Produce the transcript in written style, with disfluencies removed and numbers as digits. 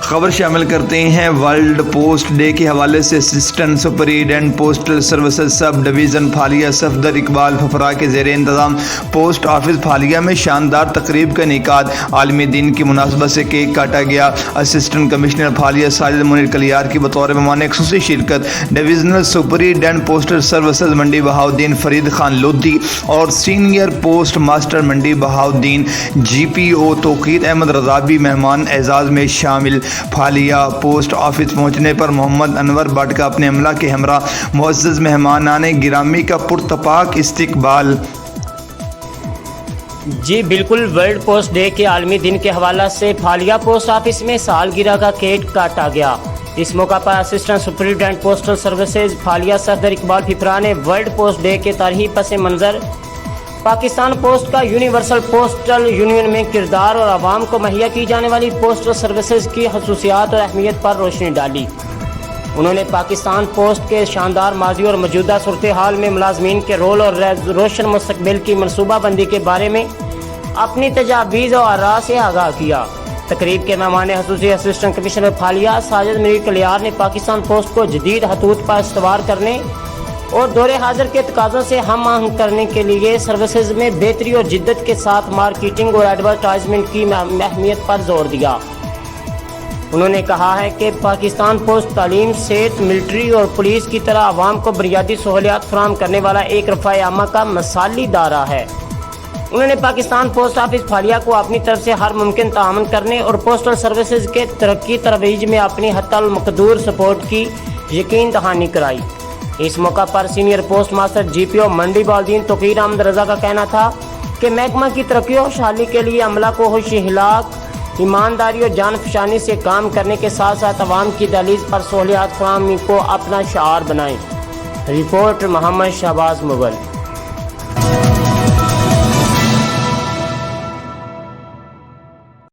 خبر شامل کرتے ہیں ورلڈ پوسٹ ڈے کے حوالے سے assistant superintendent postal services sub division Phalia Safdar Iqbal ففرا کے زیر انتظام پوسٹ آفس پھالیہ میں شاندار تقریب کا انعقاد۔ عالمی دن کی مناسبت سے کیک کاٹا گیا۔ اسسٹنٹ کمشنر پھالیہ ساجد منیر کلیار کی بطور مہمان خصوصی شرکت ڈویژنل سپرنٹینڈنٹ پوسٹل سروسز منڈی بہاؤالدین فرید خان لودھی اور سینئر پوسٹ ماسٹر منڈی بہاؤالدین جی پی او توقیر احمد رضا بھی مہمان اعزاز میں شامل۔ پھالیہ پوسٹ آفس پہنچنے پر محمد انور بٹ کا اپنے عملہ کے ہمراہ معزز مہمانان گرامی کا پرتپاک استقبال۔ جی بالکل، ورلڈ پوسٹ ڈے کے عالمی دن کے حوالہ سے پھالیہ پوسٹ آفس میں سالگرہ کا کیک کاٹا گیا۔ اس موقع پر assistant superintendent postal services Phalia Safdar Iqbal ففرا نے ورلڈ پوسٹ ڈے کے تاریخی پس منظر پاکستان پوسٹ کا یونیورسل پوسٹل یونین میں کردار اور عوام کو مہیا کی جانے والی پوسٹل سروسز کی خصوصیات اور اہمیت پر روشنی ڈالی۔ انہوں نے پاکستان پوسٹ کے شاندار ماضی اور موجودہ صورتحال میں ملازمین کے رول اور روشن مستقبل کی منصوبہ بندی کے بارے میں اپنی تجاویز اور آراء سے آگاہ کیا۔ تقریب کے مہمان خصوصی اسسٹنٹ کمشنر پھالیہ ساجد منیر کلیار نے پاکستان پوسٹ کو جدید خطوط پر استوار کرنے اور دور حاضر کے تقاضوں سے ہم آہنگ کرنے کے لیے سروسز میں بہتری اور جدت کے ساتھ مارکیٹنگ اور ایڈورٹائزمنٹ کی اہمیت پر زور دیا۔ انہوں نے کہا ہے کہ پاکستان پوسٹ تعلیم، صحت، ملٹری اور پولیس کی طرح عوام کو بنیادی سہولیات فراہم کرنے والا ایک رفاع عامہ کا مثالی ادارہ ہے۔ انہوں نے پاکستان پوسٹ آفس پھالیہ کو اپنی طرف سے ہر ممکن تعاون کرنے اور پوسٹل سروسز کے ترقی ترویج میں اپنی حتی المقدور سپورٹ کی یقین دہانی کرائی۔ اس موقع پر سینئر پوسٹ ماسٹر جی پی او منڈی بہاؤالدین توقیر احمد رضا کا کہنا تھا کہ محکمہ کی ترقی اور خوشحالی کے لیے عملہ کو ہوش اخلاق، ایمانداری اور جان فشانی سے کام کرنے کے ساتھ ساتھ عوام کی دہلیز پر سہولیات فراہمی کو اپنا شعار بنائیں۔ رپورٹ محمد شہباز مغل۔